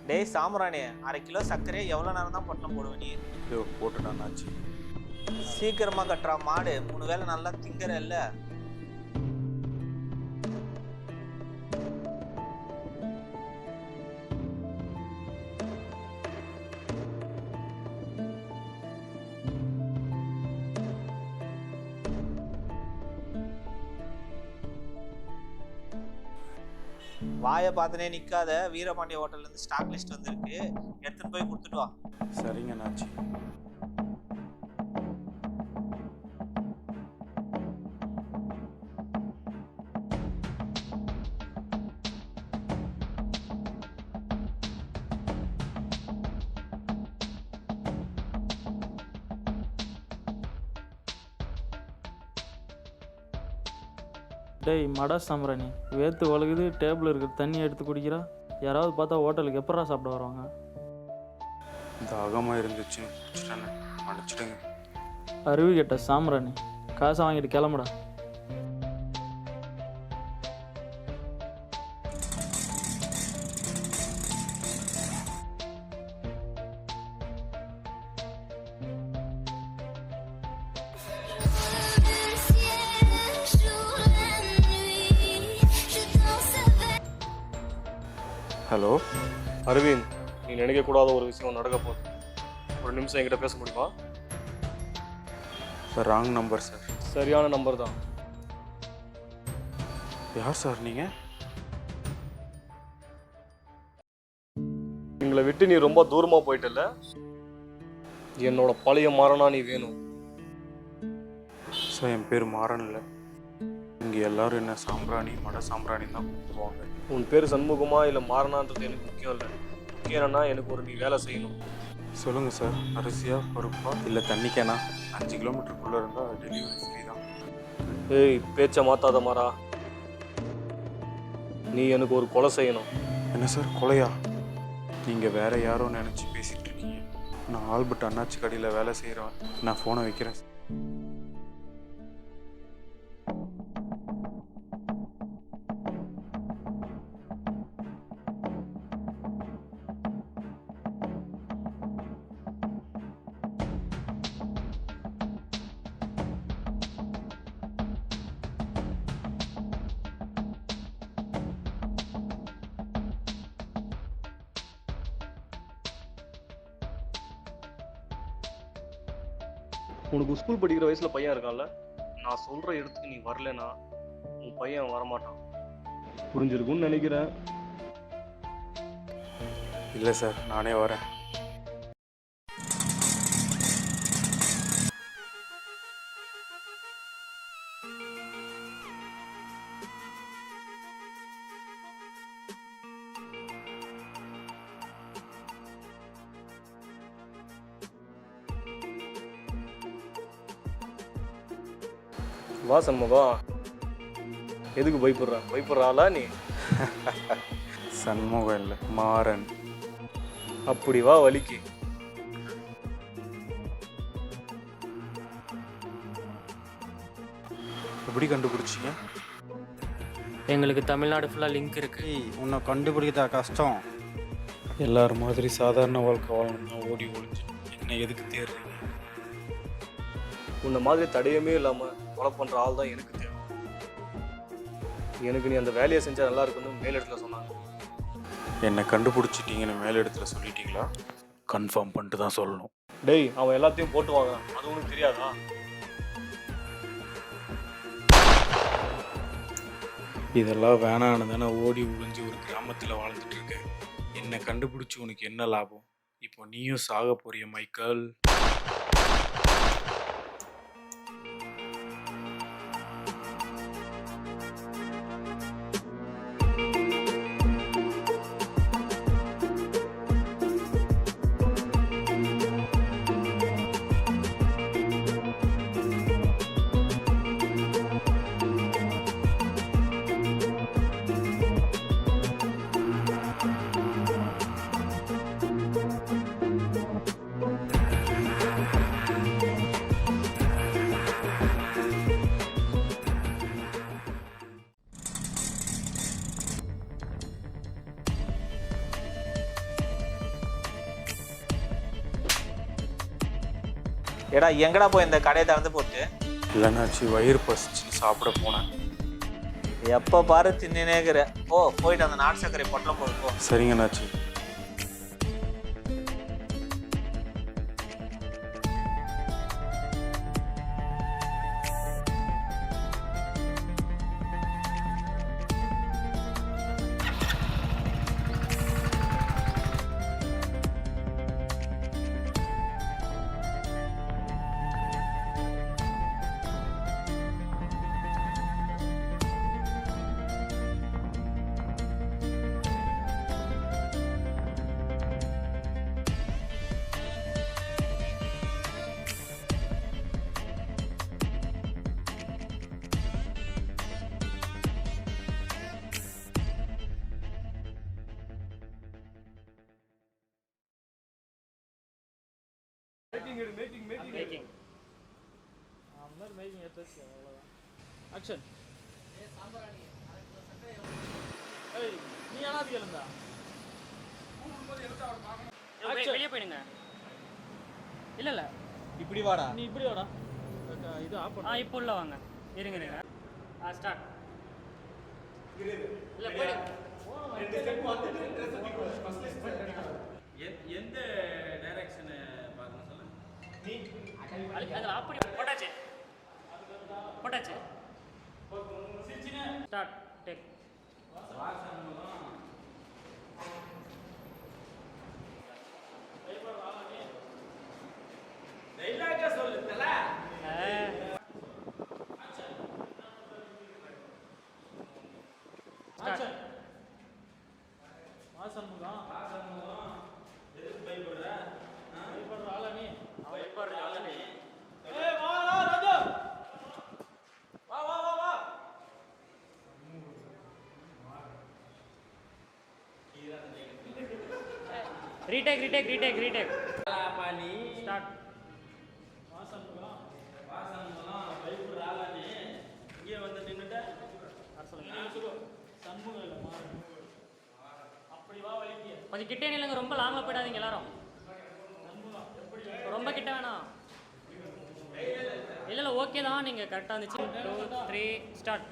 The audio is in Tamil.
டேய் சாம்பிராணி, 1/2 கிலோ சர்க்கரையை எவ்வளோ நேரம் தான் பொட்டலம் போடுவேன் நீ? ஐயோ போட்டுட்டான்னாச்சு. சீக்கிரமா கட்டுறா மாடு, 3 வேளை நல்லா திங்கிற இல்ல. வாயை பார்த்தனே நிக்காத, வீரபாண்டிய ஹோட்டல்ல இருந்து ஸ்டாக் லிஸ்ட் வந்திருக்கு, எடுத்துன்னு போய் கொடுத்துட்டு வா. சரிங்க நாச்சி. டேய் மடா சாம்பிராணி, வேர்த்து ஒழுகுது, டேபிள் இருக்கிற தண்ணி எடுத்து குடிக்கிறா. யாராவது பார்த்தா ஹோட்டலுக்கு எப்படா சாப்பிட வருவாங்க? தாகமாக இருந்துச்சுன்னு குடிச்சிட்டேன்னு மன்னிச்சிடுங்க. அருவி கெட்ட சாம்பிராணி, காசை வாங்கிட்டு கிளம்புடா. ஹலோ அரவிந்த், நீ நினைக்கக்கூடாத ஒரு விஷயம் நடக்க போகுது. ஒரு நிமிஷம் என்கிட்ட பேச முடியுமா? Sir wrong number sir. சரியான நம்பர் தான். யார் சார் நீங்கள்? எங்களை விட்டு நீ ரொம்ப தூரமாக போயிட்டல. என்னோட பழைய மாறனா நீ வேணும். சார் என் பேர் மாறன் இல்லை. இங்கே எல்லாரும் என்ன சாம்பிராணி மட சாம்பிராணி தான் கூப்பிடுவாங்க. உன் பேர் சண்முகமா இல்லை மாறனான்றது எனக்கு முக்கியம் இல்லை. முக்கியம் என்னன்னா எனக்கு ஒரு நீ வேலை செய்யணும். சொல்லுங்கள் சார், அரிசியா பருப்பா இல்லை தண்ணிக்கேனா? 5 கிலோமீட்டருக்குள்ளே இருந்தால் டெலிவரி ஃப்ரீ தான். ஏய், பேச்சை மாத்தாத மாறா. நீ எனக்கு ஒரு கொலை செய்யணும். என்ன சார் கொலையா? நீங்கள் வேற யாரோ நினச்சி பேசிகிட்டு இருக்கீங்க. நான் ஆல்பர்ட் அண்ணாச்சி கடையில் வேலை செய்கிறேன். நான் ஃபோனை வைக்கிறேன். உனக்கு ஸ்கூல் படிக்கிற வயசுல பையன் இருக்கான்ல, நான் சொல்ற இடத்துக்கு நீ வரலனா உன் பையன் வரமாட்டான். புரிஞ்சிருக்கும்னு நினைக்கிறேன். இல்லை சார், நானே வரேன். வா சண்முகா. எதுக்கு பயப்படுறாளா நீ? சண்முகம் இல்லை, மாறன். அப்படி வா வலிக்கு. எப்படி கண்டுபிடிச்சிங்க? எங்களுக்கு தமிழ்நாடு ஃபுல்லாக லிங்க் இருக்கு. உன்னை கண்டுபிடிக்கிறதா கஷ்டம். எல்லாரும் மாதிரி சாதாரண வாழ்க்கை வாழணும்னா ஓடி ஒழிஞ்சு என்ன எதுக்கு தேடுறீங்க? உன்னை மாதிரி தடையமே இல்லாமல் கொலை பண்ணுற ஆள் தான் எனக்கு தேவை. எனக்கு நீ அந்த வேலையை செஞ்சால் நல்லா இருக்குன்னு மேலிடத்துல சொன்னாங்க. என்னை கண்டுபிடிச்சிட்டீங்கன்னு மேலிடத்துல சொல்லிட்டீங்களா? கன்ஃபார்ம் பண்ணிட்டு தான் சொல்லணும். டேய், அவன் எல்லாத்தையும் போட்டுவாங்க, அது உனக்கு தெரியாதா? இதெல்லாம் வேணான்னு தானே ஓடி ஒழிஞ்சு ஒரு கிராமத்தில் வாழ்ந்துட்டு இருக்கேன். என்னை கண்டுபிடிச்சி உனக்கு என்ன லாபம்? இப்போ நீயும் சாக போறிய மைக்கேல். ஏடா எங்கடா போய் இந்த கடையை திறந்து போட்டு இல்லைனாச்சு வயிறு பசிச்சுன்னு சாப்பிட போனேன். எப்போ பாரு தின்னுனேங்கிற. போயிட்டு அந்த நாட்டு சர்க்கரை பொட்டலம் போடு போ. சரிங்கண்ணாச்சி. ஆக்ஷன். நீ ஏனாது கேளுங்க. வெளியே போயிடுங்க. இல்ல இல்ல இப்படி வாடா. நீ இப்படி வாடா. இது ஆஃப் பண்ணு. இப்போ உள்ள வாங்க. இருங்க இருங்க. ஸ்டார்ட். இல்ல போயிடு. எந்த டைரக்ஷன் பார்க்கணும் சொல்லுங்க. நீ அதுல அப்படி போட்டாச்சு. ஸ்டார்ட். டேக். டைலாக சொல்லு தல. ஆக்ஷன். வாசன்முகம். எதுக்கு பயப்படுற? பயப்படுற ஆளா நீ? அவன் எப்போ ஆல்ரெடி வா ராஜா. வா. ரீடேக். பாணி ஸ்டார்ட். வாசன்முகம். பயப்படுற ஆளா நீ? இங்கே வந்து நின்னுட்ட. சொல்லுங்க. சண்முகம் இல்ல மாறு. அப்படி வா வலிக்கு. கொஞ்சம் கிட்டே நில்லுங்க. ரொம்ப லாங்ல போயிடாதீங்க எல்லாரும். ரொம்ப கிட்ட வேணாம். இல்ல ஓகே தான். நீங்க கரெக்டா இருந்துச்சு. 2 3 ஸ்டார்ட்.